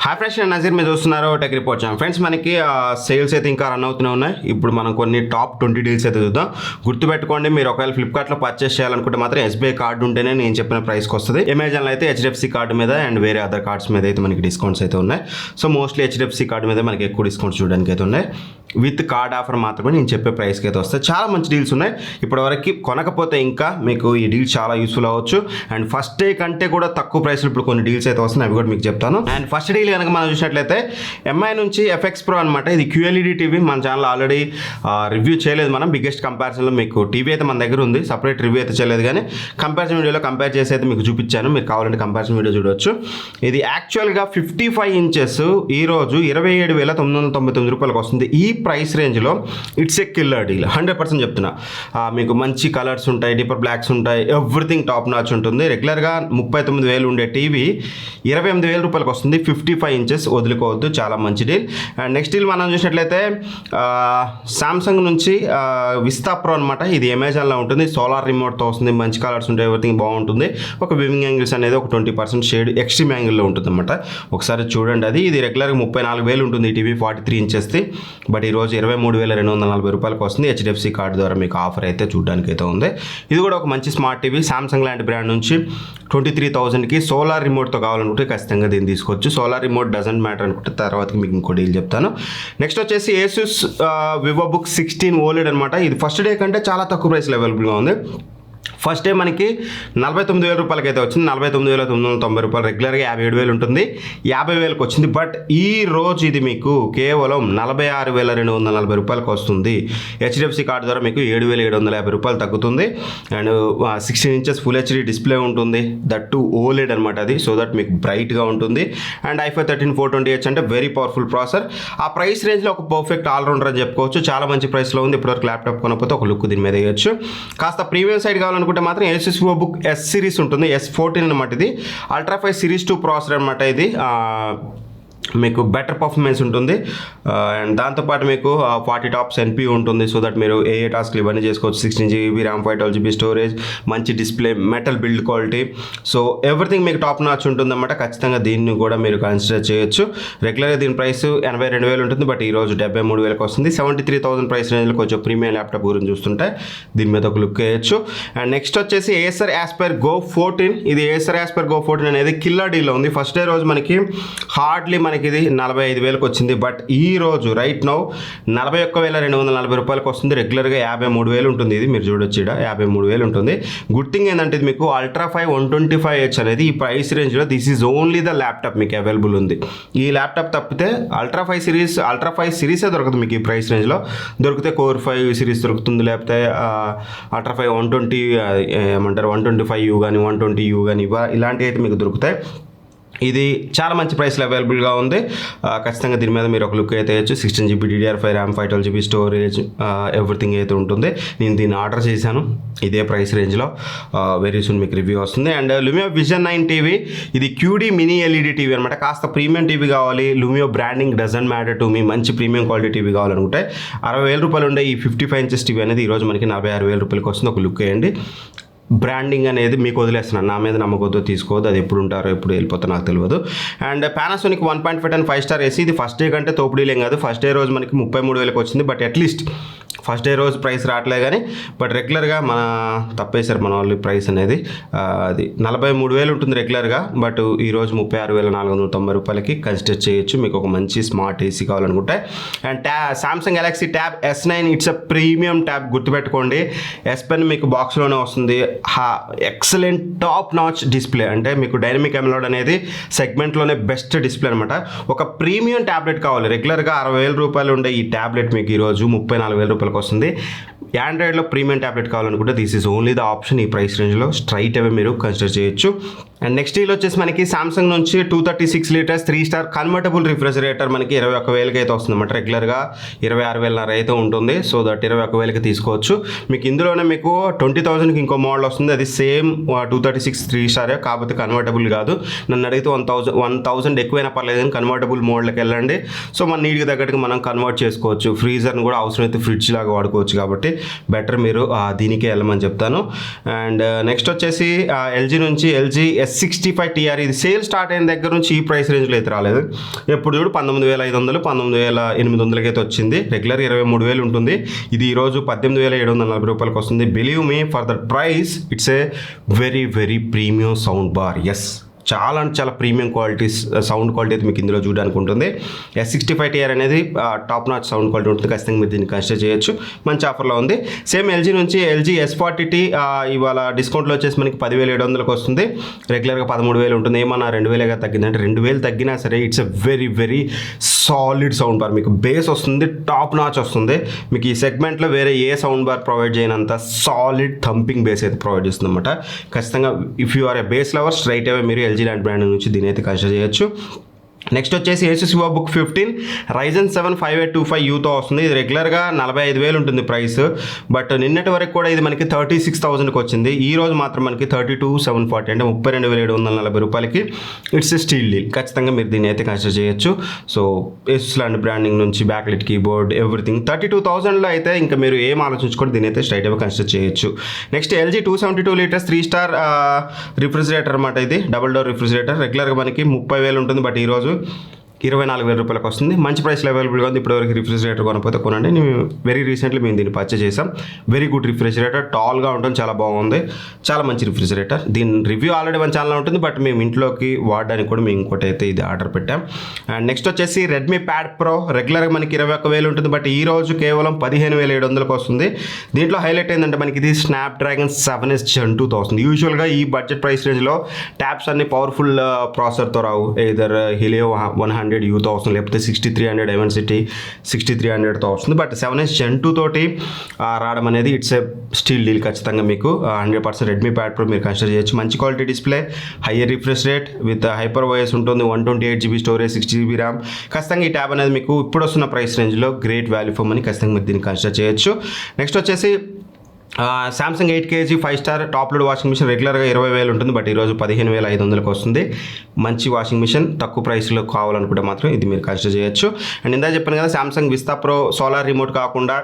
Hi friends, నేను నజీర్. మీరు చూస్తున్నారు టెక్ రిపోర్ట్ ఛానల్. ఫ్రెండ్స్, మనకి సేల్స్ అయితే ఇంకా రన్ అవుతూనే ఉన్నాయి. ఇప్పుడు మనం కొన్ని టాప్ 20 డీల్స్ అయితే చూద్దాం. గుర్తుపెట్టుకోండి, మీరు ఒకవేళ ఫ్లిప్కార్ట్లో పర్చేస్ చేయాలనుకుంటే మాత్రం ఎస్బీఐ కార్డు ఉంటేనే నేను చెప్పిన ప్రైస్కి వస్తుంది. అమెజాన్లో అయితే హెచ్డిఎఫ్సి కార్డు మీద అండ్ వేరే అదర్ కార్డ్స్ మీద అయితే మనకి డిస్కౌంట్స్ అయితే ఉన్నాయి. సో మోస్ట్లీ హెచ్డిఎఫ్సి కార్డు మీద మనకి ఎక్కువ డిస్కౌంట్స్ చూడడానికి అయితే ఉన్నాయి. విత్ కార్డ్ ఆఫర్ మాత్రమే నేను చెప్పే ప్రైస్కి అయితే వస్తాయి. చాలా మంచి డీల్స్ ఉన్నాయి. ఇప్పటివరకు కొనకపోతే ఇంకా మీకు ఈ డీల్ చాలా యూస్ఫుల్ అవ్వచ్చు. అండ్ ఫస్ట్ డే కంటే కూడా తక్కువ ప్రైస్లో ఇప్పుడు కొన్ని డీల్స్ అయితే వస్తున్నాయి, అవి కూడా మీకు చెప్తాను. అండ్ ఫస్ట్ డీల్ కనుక మనం చూసినట్లయితే ఎంఐ నుంచి ఎఫ్ఎక్స్ ప్రో అనమాట. ఇది QLED టీవీ. మన ఛానల్ ఆల్రెడీ రివ్యూ చేయలేదు మనం. బిగ్గెస్ట్ కంపారిజన్లో మీకు టీవీ అయితే మన దగ్గర ఉంది, సపరేట్ రివ్యూ అయితే చేయలేదు, కానీ కంపారిజన్ వీడియోలో కంపేర్ చేసి అయితే మీకు చూపించాను. మీరు కావాలంటే కంపారిజన్ వీడియో చూడవచ్చు. ఇది యాక్చువల్గా 55 ఇంచెస్ ఈరోజు 27,999 రూపాయలకు వస్తుంది. ఈ ప్రైస్ రేంజ్లో ఇట్స్ ఏ కిల్లర్ డీల్, 100% చెప్తున్నా. మీకు మంచి కలర్స్ ఉంటాయి, డీపర్ బ్లాక్స్ ఉంటాయి, ఎవ్రీథింగ్ టాప్ నాచ్ ఉంటుంది. రెగ్యులర్గా 39,000 ఉండే టీవీ 28,000 రూపాయలకు వస్తుంది. 55 ఇంచెస్, వదులుకోవద్దు, చాలా మంచి డీల్. అండ్ నెక్స్ట్ డీల్ మనం చూసినట్లయితే సామ్సంగ్ నుంచి విస్తా ప్రో అనమాట. ఇది అమెజాన్లో ఉంటుంది, సోలార్ రిమోట్తో వస్తుంది, మంచి కలర్స్ ఉంటాయి, ఎవ్రీథింగ్ బాగుంటుంది. ఒక వివింగ్ యాంగిల్స్ అనేది ఒక 20% షేడ్ ఎక్స్ట్రీమ్ యాంగిల్లో ఉంటుంది అనమాట. ఒకసారి చూడండి. ఇది రెగ్యులర్గా 34,000 ఉంటుంది ఈ టీవీ, 43 ఇంచెస్ది. బట్ ఈరోజు 23,240 రూపాయలకు వస్తుంది. హెచ్డిఎఫ్సి కార్డు ద్వారా మీకు ఆఫర్ అయితే చూడడానికి అయితే ఉంది. ఇది కూడా ఒక మంచి స్మార్ట్ టీవీ. సామ్సంగ్ లాంటి బ్రాండ్ నుంచి 23,000కి సోలార్ రిమోట్తో కావాలనుకుంటే ఖచ్చితంగా దీన్ని తీసుకోవచ్చు. సోలార్ రిమోట్ డజంట్ మ్యాటర్ అనుకుంటే తర్వాతకి మీకు ఇంకో డీల్ చెప్తాను. నెక్స్ట్ వచ్చేసి ఏసూస్ వివోబుక్ 16 OLED అనమాట. ఇది ఫస్ట్ డే కంటే చాలా తక్కువ ప్రైస్లో అవైలబుల్గా ఉంది. ఫస్ట్ డే మనకి 49,000 రూపాయలకి అయితే వచ్చింది. 49,990 రూపాయలు. రెగ్యులర్గా 57,000 ఉంటుంది, 50,000కి వచ్చింది. బట్ ఈ రోజు ఇది మీకు కేవలం 46,240 రూపాయలకు వస్తుంది. హెచ్డిఎఫ్సి కార్డు ద్వారా మీకు 7,750 రూపాయలు తగ్గుతుంది. And 16 inches full HD display ఉంటుంది, దట్ టు OLED అనమాట. అది సో దట్ మీకు బ్రైట్గా ఉంటుంది. అండ్ i5 13 420H అంటే వెరీ పవర్ఫుల్ ప్రాసెసర్. ఆ ప్రైస్ రేంజ్లో ఒక పర్ఫెక్ట్ ఆల్రౌండర్ అని చెప్పుకోవచ్చు. చాలా మంచి ప్రైస్లో ఉంది. ఇప్పటివరకు ల్యాప్టాప్ కొనకపోతే ఒక లుక్ దీని మీద వేయచ్చు. కాస్త ప్రీమియం సైడ్ కావాలనుకుంటే మాత్రం ఏసూస్ వివోబుక్ S సిరీస్ ఉంటుంది, S14 అనమాట. ఇది అల్ట్రా 5 సిరీస్ 2 ప్రాసెసర్ అనమాట. ఇది మీకు బెటర్ పర్ఫార్మెన్స్ ఉంటుంది. అండ్ దాంతోపాటు మీకు 40 టాప్స్ NPU ఉంటుంది. సో దట్ మీరు ఏ టాస్క్లు ఇవన్నీ చేసుకోవచ్చు. 16GB ర్యామ్, 512GB స్టోరేజ్, మంచి display, metal build quality. So everything మీకు టాప్ నాచ్ ఉంటుందన్నమాట. ఖచ్చితంగా దీన్ని కూడా మీరు కన్సిడర్ చేయొచ్చు. రెగ్యులర్గా దీని ప్రైస్ 82,000 ఉంటుంది, బట్ ఈరోజు 73,000కి వస్తుంది. 73,000 ప్రైస్ రేంజ్లో కొంచెం ప్రీమియం ల్యాప్టాప్ గురించి చూస్తుంటే దీని మీద ఒక లుక్ వేయచ్చు. అండ్ నెక్స్ట్ వచ్చేసి ఏసర్ ఆస్పైర్ Go 14. ఇది ఏసర్ ఆస్పైర్ Go 14 అనేది కిల్లర్ డీల్లో ఉంది. ఫస్ట్ డే రోజు మనకి హార్డ్లీ మనకి ఇది 45,000కి వచ్చింది. బట్ ఈ రోజు రైట్ నౌ 41,240 రూపాయలకు వస్తుంది. రెగ్యులర్గా 53,000 ఉంటుంది. ఇది మీరు చూడొచ్చు, 53,000 ఉంటుంది. గుడ్ థింగ్ ఏంటంటే ఇది మీకు అల్ట్రా 5 125H అనేది ఈ ప్రైస్ రేంజ్లో this is only the laptop మీకు అవైలబుల్ ఉంది. ఈ ల్యాప్టాప్ తప్పితే అల్ట్రా 5 సిరీసే దొరకదు మీకు ఈ ప్రైస్ రేంజ్లో. దొరికితే కోర్ 5 సిరీస్ దొరుకుతుంది, లేకపోతే అల్ట్రా 5 120 ఏమంటారు 125U కానీ 120U కానీ ఇలాంటివి అయితే మీకు దొరుకుతాయి. ఇది చాలా మంచి ప్రైస్లో అవైలబుల్గా ఉంది. ఖచ్చితంగా దీని మీద మీరు ఒక లుక్ అయితే వేయచ్చు. 16GB DDR5 RAM, 512GB storage, everything అయితే ఉంటుంది. నేను దీన్ని ఆర్డర్ చేశాను ఇదే ప్రైస్ రేంజ్లో. వెరీ సూన్ మీకు రివ్యూ వస్తుంది. And Lumio Vision 9 TV. ఇది QD మినీ LED టీవీ అనమాట. కాస్త ప్రీమియం టీవీ కావాలి, Lumio branding doesn't matter to me, మంచి ప్రీమియం క్వాలిటీ టీవీ కావాలనుకుంటే 60,000 రూపాయలు ఉండే ఈ 55 ఇంచెస్ టీవీ అనేది ఈరోజు మనకి 46,000 రూపాయలకి వస్తుంది. ఒక లుక్ వేయండి. బ్రాండింగ్ అనేది మీకు వదిలేస్తున్నాను, నా మీద నమ్మకంతో తీసుకోవద్దు. అది ఎప్పుడు ఉంటారో ఎప్పుడు వెళ్ళిపోతారో నాకు తెలియదు. And Panasonic 1.5 and 5 star AC. ఇది ఫస్ట్ డే కంటే తోపుడీలేం కాదు. ఫస్ట్ డే రోజు మనకి 33,000కి వచ్చింది. బట్ అట్లీస్ట్ ఫస్ట్ డే రోజు ప్రైస్ రావట్లే, కానీ బట్ రెగ్యులర్గా మన తప్పేశారు మన వాళ్ళు ప్రైస్ అనేది. అది 43,000 ఉంటుంది రెగ్యులర్గా, బట్ ఈరోజు 36,490 రూపాయలకి కన్సిడర్ చేయొచ్చు. మీకు ఒక మంచి స్మార్ట్ AC కావాలనుకుంటే. And Samsung Galaxy tab S9. It's a premium tab, గుర్తుపెట్టుకోండి. S Pen మీకు బాక్స్లోనే వస్తుంది. ఎక్సలెంట్ టాప్ నాచ్ డిస్ప్లే, అంటే మీకు డైనమిక్ ఎమోలెడ్ అనేది సెగ్మెంట్లోనే బెస్ట్ డిస్ప్లే అనమాట. ఒక ప్రీమియం ట్యాబ్లెట్ కావాలి. రెగ్యులర్గా 60,000 రూపాయలు ఉండే ఈ ట్యాబ్లెట్ మీకు ఈరోజు 34,000 రూపాయలకు వస్తుంది. ఆండ్రాయిడ్లో ప్రీమియం ట్యాబ్లెట్ కావాలనుకుంటే this is only the option. ఈ ప్రైస్ రేంజ్లో స్ట్రైట్ అవే మీరు కన్సిడర్ చేయొచ్చు. అండ్ నెక్స్ట్ డీల్ వచ్చేసి మనకి సామ్సంగ్ నుంచి 236 లీటర్స్ 3 స్టార్ కన్వర్టబుల్ రిఫ్రిజిరేటర్ మనకి 21,000కి అయితే వస్తుంది అన్నమాట. రెగ్యులర్గా 26,500 అయితే ఉంటుంది. సో దట్ 21,000కి తీసుకోవచ్చు. మీకు ఇందులోనే మీకు 20,000కి ఇంకో మోడల్ వస్తుంది. అది సేమ్ 236 3 స్టారే, కాకపోతే కన్వర్టబుల్ కాదు. నన్ను అడిగితే 1,000 ఎక్కువైనా పర్లేదు, కానీ కన్వర్టబుల్ మోడల్కి వెళ్ళండి. సో మన నీడ్కి తగ్గట్టుగా మనం కన్వర్ట్ చేసుకోవచ్చు. ఫ్రీజర్ని కూడా అవసరమైతే ఫ్రిడ్జ్ లాగా లాగా వాడుకోవచ్చు కాబట్టి బెటర్ మీరు దీనికే వెళ్ళమని చెప్తాను. అండ్ నెక్స్ట్ వచ్చేసి ఎల్జీ నుంచి ఎల్జీ S65 TR, ఇది సేల్ స్టార్ట్ అయిన దగ్గర నుంచి ఈ ప్రైస్ రేంజ్లో అయితే రాలేదు. ఎప్పుడు చూడు 19,500 19,800 అయితే వచ్చింది. రెగ్యులర్ 23,000 ఉంటుంది. ఇది ఈరోజు 18,740 రూపాయలకి వస్తుంది. Believe me, for that price it's a very very premium sound bar. Yes, చాలా అంటే చాలా ప్రీమియం సౌండ్ క్వాలిటీ అయితే మీకు ఇందులో చూడడానికి ఉంటుంది. S65 TR అనేది టాప్ నాచ్ సౌండ్ క్వాలిటీ ఉంటుంది. ఖచ్చితంగా మీరు దీన్ని కన్సిడర్ చేయొచ్చు. మంచి ఆఫర్లో ఉంది. సేమ్ ఎల్జీ నుంచి ఎల్జీ S40T ఇవాళ డిస్కౌంట్లో వచ్చేసి మనకి 10,700కి వస్తుంది. రెగ్యులర్గా 13,000 ఉంటుంది. ఏమన్నా 2,000గా తగ్గిందంటే 2,000 తగ్గినా సరే it's a very very solid sound bar. మీకు బేస్ వస్తుంది, టాప్ నాచ్ వస్తుంది. మీకు ఈ సెగ్మెంట్లో వేరే ఏ సౌండ్ బార్ ప్రొవైడ్ చేయనంత సాలిడ్ థంపింగ్ బేస్ అయితే ప్రొవైడ్ చేస్తుంది అనమాట. ఖచ్చితంగా if you are a bass lover straight away మీరు ఎల్జీ లాంటి బ్రాండ్ నుంచి దీని అయితే కన్సిడర్ చేయొచ్చు. నెక్స్ట్ వచ్చేసి Asus VivoBook 15 Ryzen 7 5825Uతో వస్తుంది. ఇది రెగ్యులర్గా 45,000 ఉంటుంది ప్రైస్. బట్ నిన్నటి వరకు కూడా ఇది మనకి 36,000కి వచ్చింది. ఈ రోజు మాత్రం మనకి 32,740 అంటే 32,740 రూపాయలకి ఇట్స్ స్టీల్ డీల్. ఖచ్చితంగా మీరు దీన్ని అయితే కన్సిడర్ చేయొచ్చు. సో Asus లాంటి బ్రాండింగ్ నుంచి బ్యాక్లైట్ కీబోర్డ్ ఎవ్రీథింగ్ 32,000లో అయితే ఇంకా మీరు ఏం ఆలోచించుకొని దీని అయితే స్ట్రైట్ అవే కన్సిడర్ చేయొచ్చు. Next LG 272 litres 3-star refrigerator అనమాట. ఇది డబుల్ డోర్ రిఫ్రిజిరేటర్. రెగ్యులర్గా మనకి 30,000 ఉంటుంది. బట్ ఈరోజు 24,000 రూపాయలకు వస్తుంది. మంచి ప్రైస్లో అవైలబుల్గా ఉంది. ఇప్పటివరకు రిఫ్రిజిరేటర్ కొనకపోతే కొనండి. మేము వెరీ రీసెంట్లీ మేము దీన్ని పర్చేస్ చేసాం. వెరీ గుడ్ రిఫ్రిజిరేటర్, టాల్గా ఉంటుంది, చాలా బాగుంది, చాలా మంచి రిఫ్రిజిరేటర్. దీని రివ్యూ ఆల్రెడీ మన ఛానల్లో ఉంటుంది. బట్ మేము ఇంట్లోకి వాడడానికి కూడా మేము ఇంకోటి అయితే ఇది ఆర్డర్ పెట్టాం. అండ్ నెక్స్ట్ వచ్చేసి రెడ్మీ ప్యాడ్ ప్రో. రెగ్యులర్గా మనకి 21,000 ఉంటుంది. బట్ ఈ రోజు కేవలం 15,700కి వస్తుంది. దీంట్లో హైలైట్ ఏంటంటే మనకి ఇది స్నాప్డ్రాగన్ 7S Gen 2తో వస్తుంది. యూజువల్గా ఈ బడ్జెట్ ప్రైస్ రేంజ్లో ట్యాబ్స్ అన్ని పవర్ఫుల్ ప్రాసెసర్తో రావు. ఇదర్ Helio 100Uతో వస్తుంది, లేకపోతే 6300 Dimensity 6300తో వస్తుంది. బట్ 7S Gen 2 తోటి రావడం అనేది ఇట్స్ ఏ స్టీల్ డీల్. ఖచ్చితంగా మీకు 100% రెడ్మీ ప్యాడ్ ప్రో మీరు కన్సిడర్ చేయొచ్చు. మంచి quality display, hire refresh rate with hyper OS ఉంటుంది, 128GB స్టోరేజ్, 6GB ర్యామ్. ఖచ్చితంగా ఈ ట్యాబ్ అనేది మీకు ఇప్పుడు వస్తున్న ప్రైస్ రేంజ్లో గ్రేట్ వాల్యూ ఫర్ మనీ. ఖచ్చితంగా మీరు దీన్ని కన్సిడర్ చేయొచ్చు. నెక్స్ట్ వచ్చేసి Samsung 8kg 5-star top load washing machine. రెగ్యులర్గా 20,000 ఉంటుంది. బట్ ఈరోజు 15,500కి వస్తుంది. మంచి వాషింగ్ మిషన్, తక్కువ ప్రైస్లో కావాలనుకుంటే మాత్రం ఇది మీరు కన్సిడర్ చేయొచ్చు. అండ్ ఇందా చెప్పాను కదా, Samsung Vista Pro solar remote కాకుండా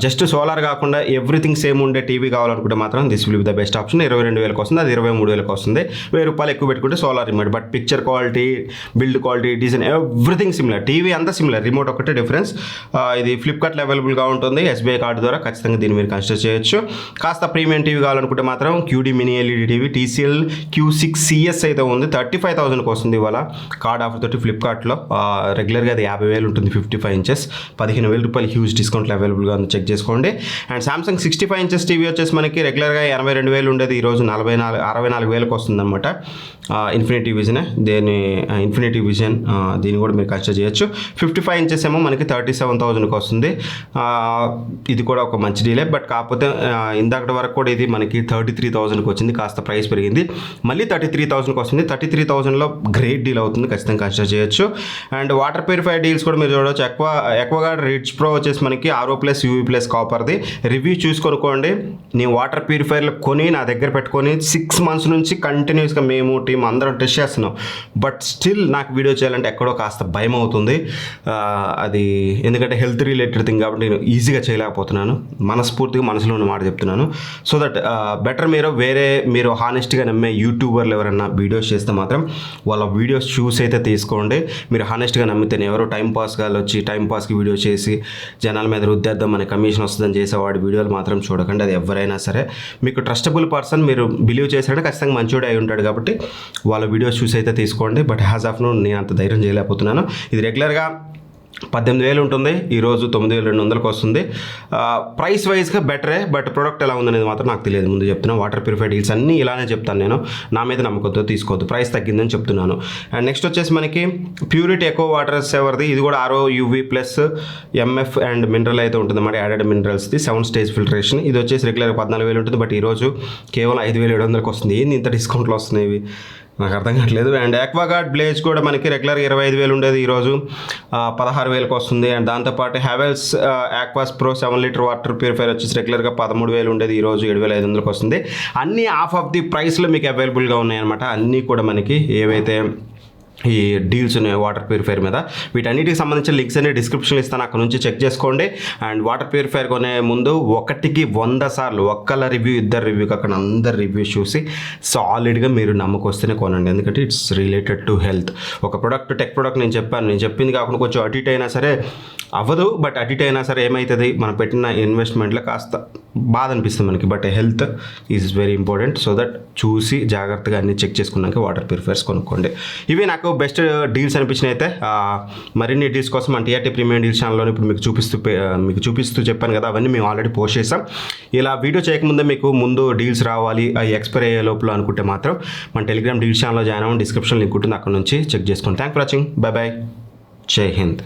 జస్ట్ సోలార్ కాకుండా ఎవ్రీథింగ్ సేమ్ ఉండే టీవీ కావాలనుకుంటే మాత్రం this will be the best option. 22,000కి వస్తుంది. అది 23,000కి వస్తుంది. 1,000 రూపాయలు ఎక్కువ పెట్టుకుంటే solar remote. But picture quality, build quality, design everything similar. TV అంతా సిమిలర్, రిమోట్ ఒకటే డిఫరెన్స్. ఇది ఫ్లిప్కార్ట్లో అవైలబుల్గా ఉంటుంది. SBI కార్డు ద్వారా ఖచ్చితంగా దీన్ని మీరు కన్సిడర్ చేయొచ్చు. కాస్త ప్రీమియం టీవీ కావాలనుకుంటే మాత్రం QD mini LED TV TCL Q6CS అయితే ఉంది. 35,000కి వస్తుంది ఇవాళ కార్డ్ ఆఫర్ తోటి ఫ్లిప్కార్ట్లో. రెగ్యులర్గా అది 50,000 ఉంటుంది. 55 inches 15,000 రూపాయలు హ్యూజ్ డిస్కౌంట్లో అవైలబుల్గా ఉంది, చెక్ చేసుకోండి. అండ్ Samsung 65 inches టీవీ వచ్చేసి మనకి రెగ్యులర్గా 82,000 ఉండేది. ఈరోజు 64,000కి వస్తుంది అనమాట. ఇన్ఫినిటీ విజన్, ఇన్ఫినిటీ విజన్ దీన్ని కూడా మీరు కన్సిడర్ చేయొచ్చు. 55 inches ఏమో మనకి 37,000కి వస్తుంది. ఇది కూడా ఒక మంచి డీలే. బట్ కాకపోతే ఇందాకటి వరకు కూడా ఇది మనకి 33,000కి వచ్చింది. కాస్త ప్రైస్ పెరిగింది, మళ్ళీ 33,000కి వస్తుంది. 33,000లో గ్రేట్ డీల్ అవుతుంది. ఖచ్చితంగా కన్సిడర్ చేయొచ్చు. అండ్ వాటర్ ప్యూరిఫైర్ డీల్స్ కూడా మీరు చూడవచ్చు. ఎక్వాగార్డ్ రిచ్ ప్రో వచ్చేసి మనకి RO+ UV+ కాపర్ది. రివ్యూ చూసుకొనుకోండి. నేను వాటర్ ప్యూరిఫైర్లు కొని నా దగ్గర పెట్టుకొని 6 months నుంచి కంటిన్యూస్గా మేము టీం అందరం టెస్ట్ చేస్తున్నాం. బట్ స్టిల్ నాకు వీడియో చేయాలంటే ఎక్కడో కాస్త భయం అవుతుంది. అది ఎందుకంటే హెల్త్ రిలేటెడ్ థింగ్ కాబట్టి నేను ఈజీగా చేయలేకపోతున్నాను. మనస్ఫూర్తిగా మనసులో ఉన్న మాట చెప్తున్నాను. సో దట్ బెటర్ మీరు హానెస్ట్గా నమ్మే యూట్యూబర్లు ఎవరైనా వీడియోస్ చేస్తే మాత్రం వాళ్ళ వీడియోస్ చూసి అయితే తీసుకోండి. మీరు హానెస్ట్గా నమ్మితే ఎవరో టైంపాస్గా వచ్చి టైంపాస్కి వీడియో చేసి జనాల మీద రుద్దేద్దాం మన కమిషన్ వస్తుందని చేసేవాడి వీడియోలు మాత్రం చూడకండి. అది ఎవరైనా సరే మీకు ట్రస్టబుల్ పర్సన్ మీరు బిలీవ్ చేశారంటే ఖచ్చితంగా మంచోడే అయి ఉంటాడు కాబట్టి వాళ్ళ వీడియోస్ చూసి అయితే తీసుకోండి. బట్ హ్యాజ్ ఆఫ్ నో నేను అంత ధైర్యం చేయలేకపోతున్నాను. ఇది రెగ్యులర్గా 18,000 ఉంటుంది. ఈరోజు 9,200కి వస్తుంది. ప్రైస్ వైజ్గా బెటరే. బట్ ప్రోడక్ట్ ఎలా ఉందనేది మాత్రం నాకు తెలియదు. ముందు చెప్తున్నాను, వాటర్ ప్యూరిఫై డీల్స్ అన్నీ ఇలానే చెప్తాను నేను. నా మీద నమ్మకంతో తీసుకోవద్దు, ప్రైస్ తగ్గిందని చెప్తున్నాను. అండ్ నెక్స్ట్ వచ్చేసి మనకి ప్యూరిటీ ఎకో వాటర్ సేవర్ది. ఇది కూడా RO UV+ MF and mineral అయితే ఉంటుంది అన్నమాట. యాడెడ్ మినరల్స్ది 7 stage ఫిల్టరేషన్. ఇది వచ్చేసి రెగ్యులర్గా 14,000 ఉంటుంది. బట్ ఈరోజు కేవలం 5,700కి వస్తుంది. ఏంది ఇంత డిస్కౌంట్లో వస్తున్నాయి నాకు అర్థం కావట్లేదు. అండ్ ఎక్వాగార్డ్ బ్లేజ్ కూడా మనకి రెగ్యులర్ 25,000 ఉండేది. ఈరోజు 16,000కి వస్తుంది. అండ్ దాంతోపాటు Havells Aquas pro 7 litre water purifier వచ్చేసి రెగ్యులర్గా 13,000 ఉండేది. ఈరోజు 7,500కి వస్తుంది. అన్నీ హాఫ్ ఆఫ్ ది ప్రైస్లో మీకు అవైలబుల్గా ఉన్నాయన్నమాట. అన్నీ కూడా మనకి ఏవైతే ఈ డీల్స్ ఉన్నాయి వాటర్ ప్యూరిఫైర్ మీద. వీటన్నిటికి సంబంధించిన లింక్స్ అన్ని డిస్క్రిప్షన్లో ఇస్తాను, అక్కడ నుంచి చెక్ చేసుకోండి. అండ్ వాటర్ ప్యూరిఫైర్ కొనే ముందు 1కి 100 సార్లు ఒక్కళ్ళ రివ్యూ ఇద్దరు రివ్యూ అక్కడ అందరు రివ్యూస్ చూసి సాలిడ్గా మీరు నమ్మకొస్తేనే కొనండి. ఎందుకంటే ఇట్స్ రిలేటెడ్ టు హెల్త్. ఒక ప్రోడక్ట్ టెక్ ప్రోడక్ట్ నేను చెప్పాను, నేను చెప్పింది కాకుండా కొంచెం అటు ఇటు అయినా సరే అవ్వదు, బట్ అటు ఇటు అయినా సరే ఏమవుతుంది, మనం పెట్టిన ఇన్వెస్ట్మెంట్లో కాస్త బాధ అనిపిస్తుంది మనకి. But health is very important. So that చూసి జాగ్రత్తగా అన్ని చెక్ చేసుకున్నాక వాటర్ ప్యూరిఫైర్స్ కొనుక్కోండి. ఇవి నాకు బెస్ట్ డీల్స్ అనిపించినాయి. అయితే మరిన్ని డీల్స్ కోసం మన టీఆర్టీ ప్రీమియం డీల్స్ ఛానల్లో ఇప్పుడు మీకు చూపిస్తూ చెప్పాను కదా, అవన్నీ మేము ఆల్రెడీ పోస్ట్ చేసాం. ఇలా వీడియో చేయకముందే మీకు ముందు డీల్స్ రావాలి, అవి ఎక్స్పైర్ అయ్యే లోపల అనుకుంటే మాత్రం మన టెలిగ్రామ్ డీల్స్ ఛానల్లో జాయిన్ అవ్వండి, డిస్క్రిప్షన్ లింక్ ఉంటుంది, అక్కడ నుంచి చెక్ చేసుకోండి. Thank for watching, by by, జై హింద్.